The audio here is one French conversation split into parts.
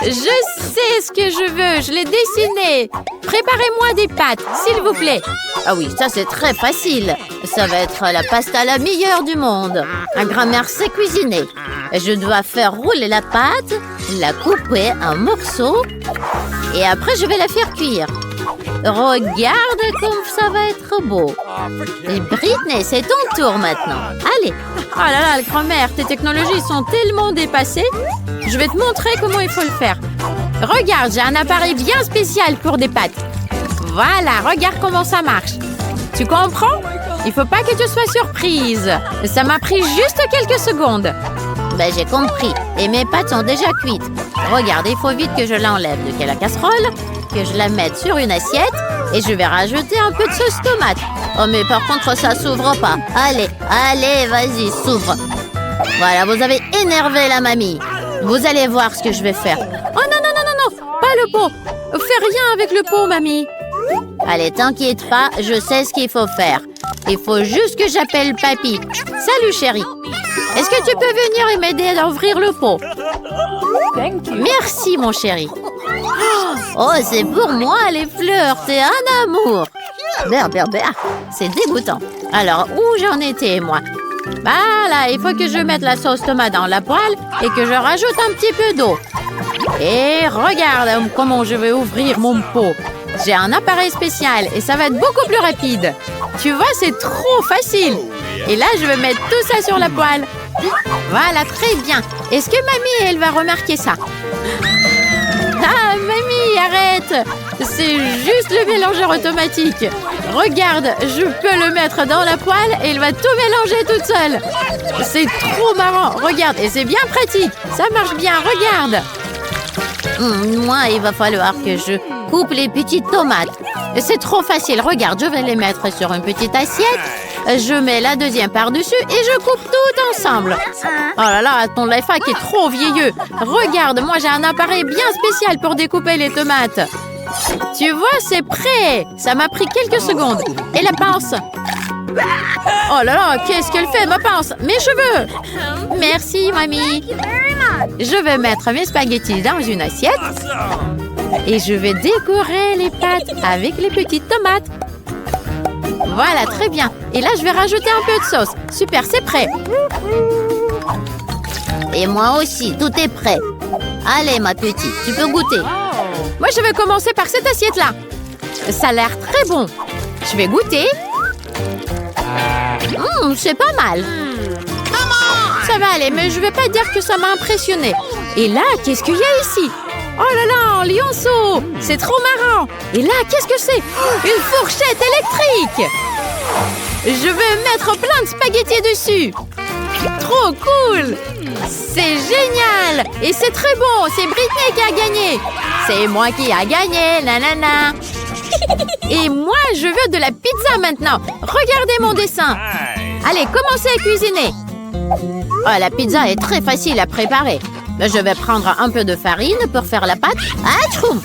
Je sais ce que je veux, je l'ai dessiné. Préparez-moi des pâtes, s'il vous plaît. Ah oui, ça c'est très facile. Ça va être la pasta la meilleure du monde. Un grand-mère sait cuisiner. Je dois faire rouler la pâte, la couper en morceaux et après je vais la faire cuire. Regarde comme ça va être beau. Et Britney, c'est ton tour maintenant. Allez. Oh là là, grand-mère, tes technologies sont tellement dépassées. Je vais te montrer comment il faut le faire. Regarde, j'ai un appareil bien spécial pour des pâtes. Voilà, regarde comment ça marche. Tu comprends? Il faut pas que tu sois surprise. Ça m'a pris juste quelques secondes. Ben, j'ai compris. Et mes pâtes sont déjà cuites. Regarde, il faut vite que je l'enlève de la casserole, que je la mette sur une assiette et je vais rajouter un peu de sauce tomate. Oh, mais par contre, ça s'ouvre pas. Allez, allez, vas-y, s'ouvre. Voilà, vous avez énervé la mamie. Vous allez voir ce que je vais faire. Oh non, non, non, non, non, pas le pot. Fais rien avec le pot, mamie. Allez, t'inquiète pas, je sais ce qu'il faut faire. Il faut juste que j'appelle papy. Salut, chérie. Est-ce que tu peux venir et m'aider à ouvrir le pot? Merci, mon chéri. Oh, c'est pour moi, les fleurs. T'es un amour. C'est dégoûtant. Alors, où j'en étais, moi? Voilà, il faut que je mette la sauce tomate dans la poêle et que je rajoute un petit peu d'eau. Et regarde comment je vais ouvrir mon pot. J'ai un appareil spécial et ça va être beaucoup plus rapide. Tu vois, c'est trop facile. Et là, je vais mettre tout ça sur la poêle. Voilà, très bien. Est-ce que mamie, elle va remarquer ça? Ah, mamie, arrête! C'est juste le mélangeur automatique. Regarde, je peux le mettre dans la poêle et il va tout mélanger toute seule. C'est trop marrant. Regarde, et c'est bien pratique. Ça marche bien, regarde. Moi, il va falloir que je coupe les petites tomates. C'est trop facile. Regarde, je vais les mettre sur une petite assiette. Je mets la deuxième par-dessus et je coupe tout ensemble. Oh là là, ton life-hack est trop vieilleux. Regarde, moi j'ai un appareil bien spécial pour découper les tomates. Tu vois, c'est prêt. Ça m'a pris quelques secondes. Et la pince? Oh là là, qu'est-ce qu'elle fait, ma pince? Mes cheveux! Merci, mamie. Je vais mettre mes spaghettis dans une assiette. Et je vais décorer les pâtes avec les petites tomates. Voilà, très bien. Et là, je vais rajouter un peu de sauce. Super, c'est prêt. Et moi aussi, tout est prêt. Allez, ma petite, tu peux goûter. Moi, je vais commencer par cette assiette-là. Ça a l'air très bon. Je vais goûter. C'est pas mal. Ça va aller, mais je vais pas dire que ça m'a impressionné. Et là, qu'est-ce qu'il y a ici? Oh là là, un lionceau! C'est trop marrant! Et là, qu'est-ce que c'est? Une fourchette électrique! Je vais mettre plein de spaghettis dessus! Trop cool! C'est génial! Et c'est très bon! C'est Britney qui a gagné! C'est moi qui a gagné! Nanana! Et moi, je veux de la pizza maintenant! Regardez mon dessin! Allez, commencez à cuisiner! Oh, la pizza est très facile à préparer. Je vais prendre un peu de farine pour faire la pâte. Atchoum!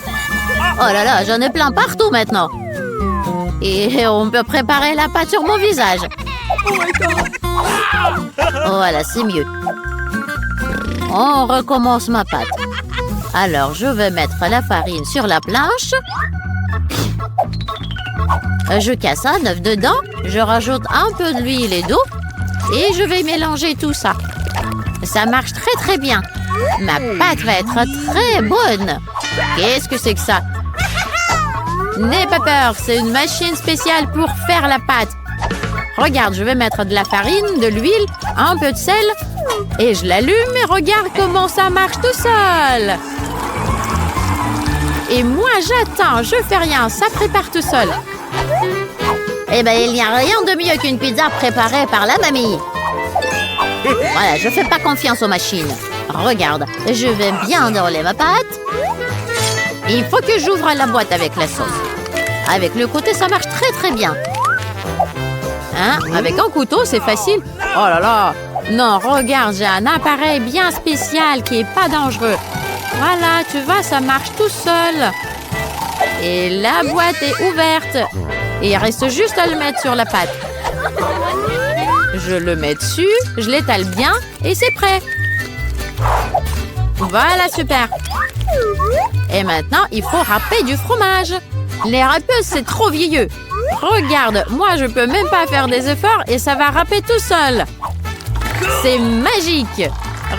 Oh là là, j'en ai plein partout maintenant. Et on peut préparer la pâte sur mon visage. Voilà, c'est mieux. On recommence ma pâte. Alors, je vais mettre la farine sur la planche. Je casse un œuf dedans. Je rajoute un peu d'huile et d'eau. Et je vais mélanger tout ça. Ça marche très très bien. Ma pâte va être très bonne. Qu'est-ce que c'est que ça? N'aie pas peur, c'est une machine spéciale pour faire la pâte. Regarde, je vais mettre de la farine, de l'huile, un peu de sel. Et je l'allume et regarde comment ça marche tout seul. Et moi, j'attends, je fais rien, ça prépare tout seul. Eh bien, il n'y a rien de mieux qu'une pizza préparée par la mamie. Voilà, je fais pas confiance aux machines. Regarde, je vais bien enrouler ma pâte. Il faut que j'ouvre la boîte avec la sauce. Avec le côté, ça marche très très bien. Hein? Avec un couteau, c'est facile. Oh là là! Non, regarde, j'ai un appareil bien spécial qui est pas dangereux. Voilà, tu vois, ça marche tout seul. Et la boîte est ouverte. Et il reste juste à le mettre sur la pâte. Je le mets dessus, je l'étale bien et c'est prêt. Voilà, super. Et maintenant, il faut râper du fromage. Les râpeuses, c'est trop vieilleux. Regarde, moi, je peux même pas faire des efforts et ça va râper tout seul. C'est magique.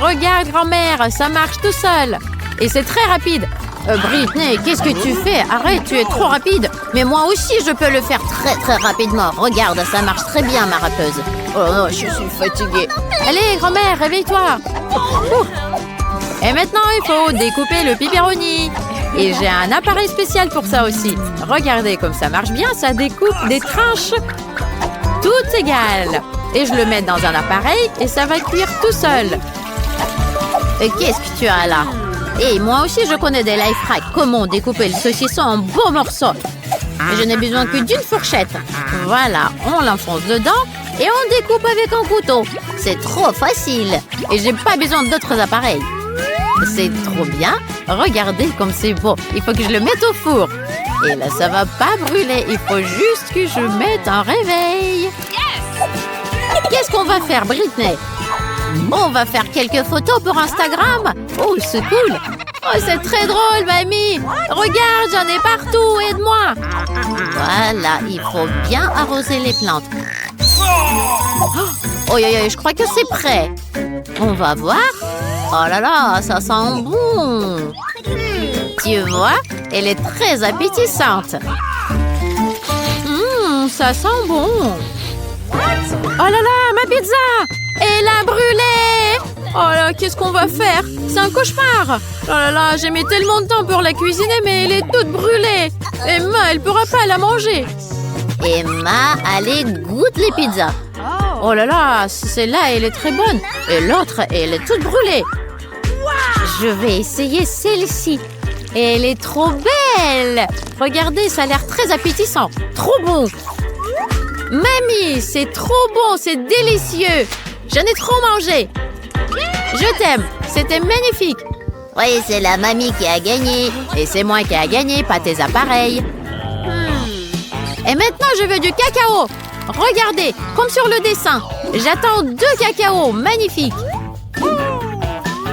Regarde, grand-mère, ça marche tout seul. Et c'est très rapide. Britney, qu'est-ce que tu fais? Arrête, tu es trop rapide. Mais moi aussi, je peux le faire très très rapidement. Regarde, ça marche très bien, ma râpeuse. Oh non, je suis fatiguée. Allez, grand-mère, réveille-toi. Et maintenant, il faut découper le pepperoni. Et j'ai un appareil spécial pour ça aussi. Regardez comme ça marche bien, ça découpe des tranches toutes égales. Et je le mets dans un appareil et ça va cuire tout seul. Et qu'est-ce que tu as là? Et moi aussi, je connais des life hacks. Comment découper le saucisson en beaux morceaux. Je n'ai besoin que d'une fourchette. Voilà, on l'enfonce dedans et on découpe avec un couteau. C'est trop facile. Et j'ai pas besoin d'autres appareils. C'est trop bien. Regardez comme c'est beau. Il faut que je le mette au four. Et là, ça va pas brûler. Il faut juste que je mette un réveil. Qu'est-ce qu'on va faire, Britney? On va faire quelques photos pour Instagram. Oh, c'est cool. Oh, c'est très drôle, mamie. Regarde, j'en ai partout. Aide-moi. Voilà, il faut bien arroser les plantes. Oh, je crois que c'est prêt. On va voir. Oh là là, ça sent bon. Tu vois, elle est très appétissante. Ça sent bon. Oh là là, ma pizza! Elle a brûlé! Oh là, qu'est-ce qu'on va faire? C'est un cauchemar! Oh là là, j'ai mis tellement de temps pour la cuisiner, mais elle est toute brûlée! Emma, elle pourra pas la manger! Emma, allez, goûte les pizzas! Oh là là, celle-là, elle est très bonne! Et l'autre, elle est toute brûlée! Je vais essayer celle-ci! Et elle est trop belle! Regardez, ça a l'air très appétissant! Trop bon! Mamie, c'est trop bon, c'est délicieux. J'en ai trop mangé. Je t'aime, c'était magnifique. Oui, c'est la mamie qui a gagné. Et c'est moi qui a gagné, pas tes appareils. Et maintenant, je veux du cacao. Regardez, comme sur le dessin. J'attends 2 cacaos, magnifiques.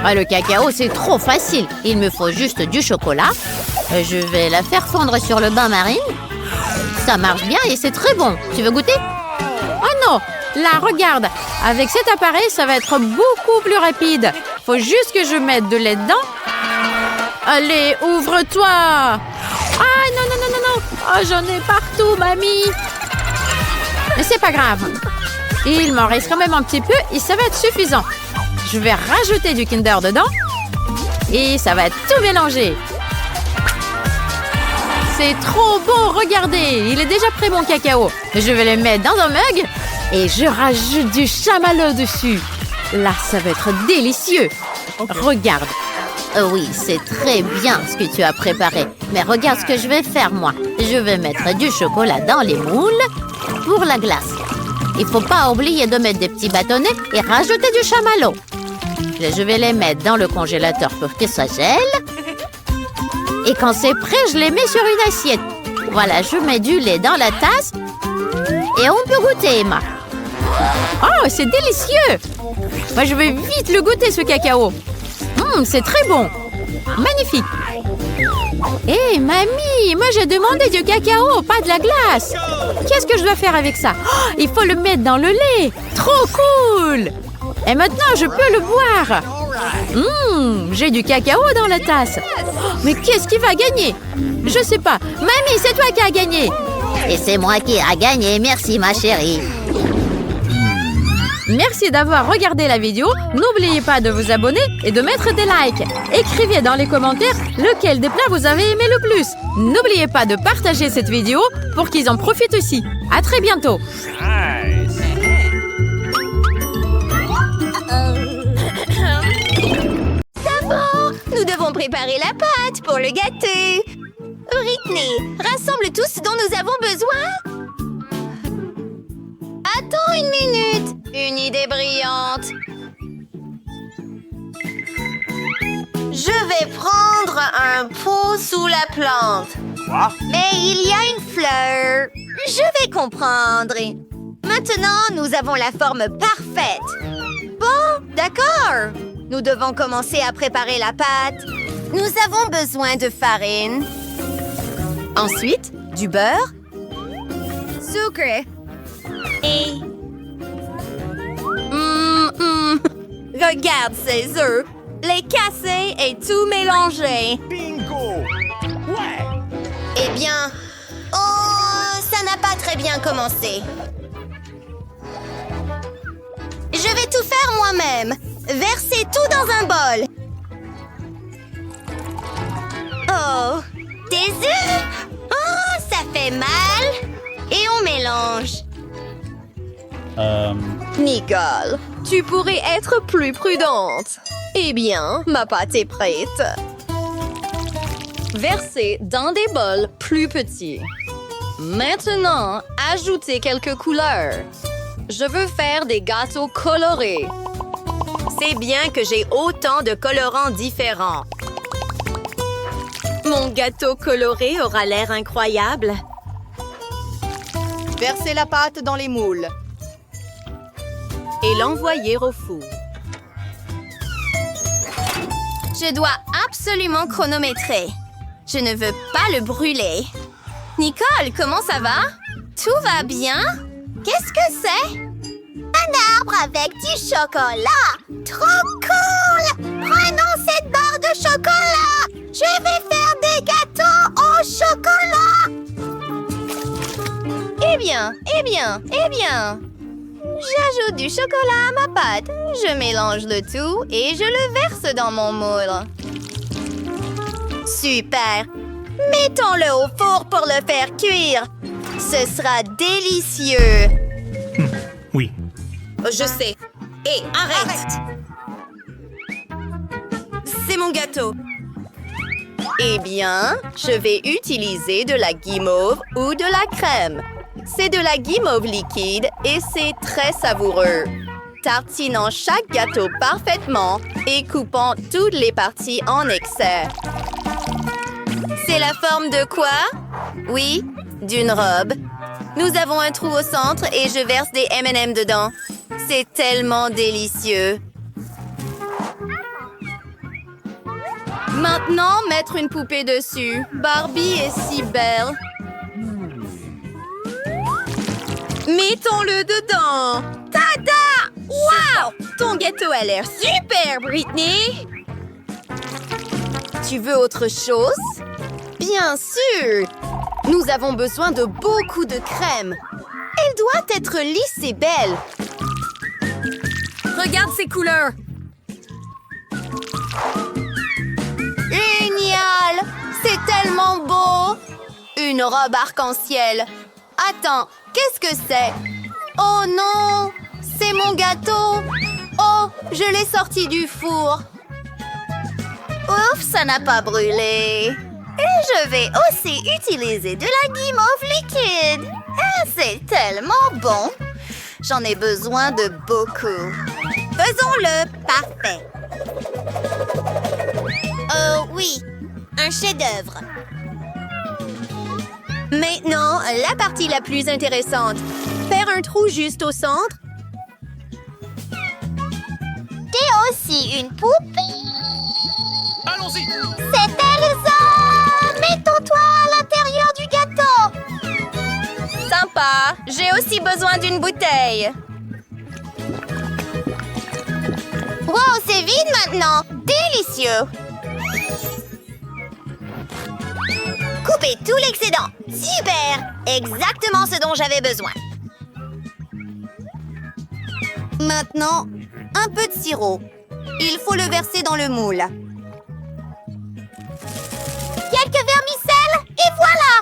Ah, le cacao, c'est trop facile. Il me faut juste du chocolat. Je vais la faire fondre sur le bain-marie. Ça marche bien et c'est très bon. Tu veux goûter? Oh non! Là, regarde. Avec cet appareil, ça va être beaucoup plus rapide. Faut juste que je mette de lait dedans. Allez, ouvre-toi! Ah, non. Oh, j'en ai partout, mamie. Mais c'est pas grave. Il m'en reste quand même un petit peu et ça va être suffisant. Je vais rajouter du Kinder dedans. Et ça va tout mélanger. C'est trop bon, regardez. Il est déjà prêt, mon cacao. Je vais le mettre dans un mug et je rajoute du chamallow dessus. Là, ça va être délicieux. Okay. Regarde. Oui, c'est très bien ce que tu as préparé. Mais regarde ce que je vais faire, moi. Je vais mettre du chocolat dans les moules pour la glace. Il ne faut pas oublier de mettre des petits bâtonnets et rajouter du chamallow. Là, je vais les mettre dans le congélateur pour que ça gèle. Et quand c'est prêt, je les mets sur une assiette. Voilà, je mets du lait dans la tasse. Et on peut goûter, Emma. Oh, c'est délicieux! Moi, je vais vite le goûter, ce cacao. C'est très bon. Magnifique. Hé, mamie, moi, j'ai demandé du cacao, pas de la glace. Qu'est-ce que je dois faire avec ça? Oh, il faut le mettre dans le lait. Trop cool! Et maintenant, je peux le boire. J'ai du cacao dans la tasse. Oh, mais qu'est-ce qui va gagner? Je sais pas. Mamie, c'est toi qui as gagné. Et c'est moi qui ai gagné. Merci, ma chérie. Merci d'avoir regardé la vidéo. N'oubliez pas de vous abonner et de mettre des likes. Écrivez dans les commentaires lequel des plats vous avez aimé le plus. N'oubliez pas de partager cette vidéo pour qu'ils en profitent aussi. À très bientôt. D'abord, nous devons préparer la pâte pour le gâteau. Britney, rassemble tout ce dont nous avons besoin. Attends une minute. Une idée brillante. Je vais prendre un pot sous la plante. Quoi? Mais il y a une fleur. Je vais comprendre. Maintenant, nous avons la forme parfaite. Bon, d'accord. Nous devons commencer à préparer la pâte. Nous avons besoin de farine. Ensuite, du beurre. Sucre. Et... Regarde ces œufs. Les casser et tout mélanger. Bingo! Ouais! Eh bien... Oh, ça n'a pas très bien commencé. Je vais tout faire moi-même. Verser tout dans un bol. Oh, des œufs! Oh, ça fait mal! Et on mélange. Nicole, tu pourrais être plus prudente. Eh bien, ma pâte est prête. Versez dans des bols plus petits. Maintenant, ajoutez quelques couleurs. Je veux faire des gâteaux colorés. C'est bien que j'ai autant de colorants différents. Mon gâteau coloré aura l'air incroyable. Versez la pâte dans les moules et l'envoyer au four. Je dois absolument chronométrer. Je ne veux pas le brûler. Nicole, comment ça va? Tout va bien? Qu'est-ce que c'est? Un arbre avec du chocolat! Trop cool! Prenons cette barre de chocolat! Je vais faire des gâteaux au chocolat! Eh bien! J'ajoute du chocolat à ma pâte. Je mélange le tout et je le verse dans mon moule. Super! Mettons-le au four pour le faire cuire. Ce sera délicieux. Oui. Je sais. Hé, arrête! C'est mon gâteau. Eh bien, je vais utiliser de la guimauve ou de la crème. C'est de la guimauve liquide et c'est très savoureux. Tartinant chaque gâteau parfaitement et coupant toutes les parties en excès. C'est la forme de quoi? Oui, d'une robe. Nous avons un trou au centre et je verse des M&M dedans. C'est tellement délicieux. Maintenant, mettre une poupée dessus. Barbie est si belle. Mettons-le dedans. Tada! Wow! Ton gâteau a l'air super, Britney. Tu veux autre chose? Bien sûr! Nous avons besoin de beaucoup de crème. Elle doit être lisse et belle. Regarde ces couleurs. Génial! C'est tellement beau! Une robe arc-en-ciel. Attends, qu'est-ce que c'est? Oh non! C'est mon gâteau! Oh, je l'ai sorti du four. Ouf, ça n'a pas brûlé. Et je vais aussi utiliser de la guimauve liquide. C'est tellement bon. J'en ai besoin de beaucoup. Faisons-le. Parfait. Oh oui, un chef-d'œuvre. Maintenant, la partie la plus intéressante. Faire un trou juste au centre. T'es aussi une poupée. Allons-y! C'est Elsa! Mettons-toi à l'intérieur du gâteau! Sympa! J'ai aussi besoin d'une bouteille. Wow, c'est vide maintenant! Délicieux! Coupez tout l'excédent! Super! Exactement ce dont j'avais besoin. Maintenant, un peu de sirop. Il faut le verser dans le moule. Quelques vermicelles et voilà!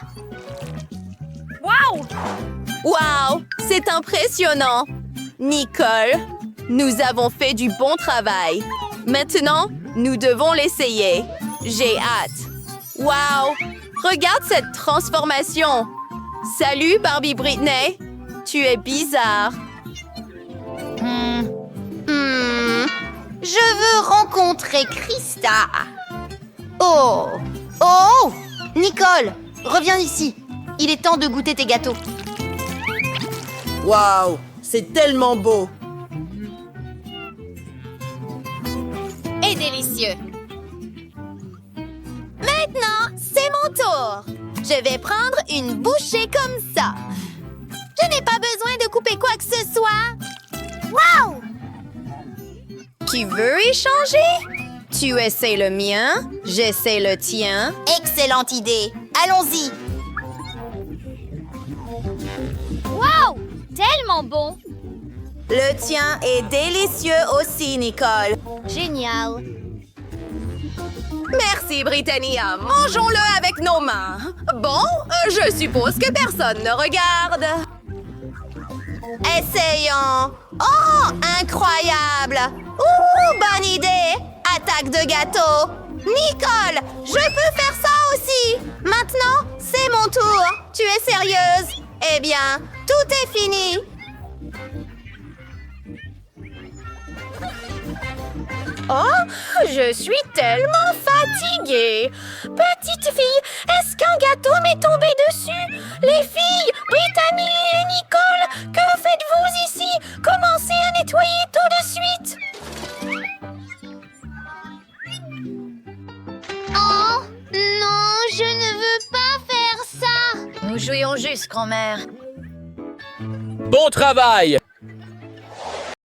Wow! Wow! C'est impressionnant! Nicole, nous avons fait du bon travail. Maintenant, nous devons l'essayer. J'ai hâte. Wow! Regarde cette transformation! Salut, Barbie Britney! Tu es bizarre. Je veux rencontrer Krista. Oh! Oh! Nicole, reviens ici. Il est temps de goûter tes gâteaux. Waouh, c'est tellement beau. Et délicieux. Je vais prendre une bouchée comme ça. Je n'ai pas besoin de couper quoi que ce soit. Wow! Qui veut échanger? Tu essaies le mien, j'essaie le tien. Excellente idée. Allons-y. Wow! Tellement bon. Le tien est délicieux aussi, Nicole. Génial. Merci, Britannia. Mangeons-le avec nos mains. Bon, je suppose que personne ne regarde. Essayons. Oh, incroyable. Ouh, bonne idée. Attaque de gâteau. Nicole, je peux faire ça aussi. Maintenant, c'est mon tour. Tu es sérieuse? Eh bien, tout est fini. Oh, je suis tellement fatiguée. Petite fille, est-ce qu'un gâteau m'est tombé dessus? Les filles, Brittany et Nicole, que faites-vous ici? Commencez à nettoyer tout de suite. Oh, non, je ne veux pas faire ça. Nous jouions juste, grand-mère. Bon travail!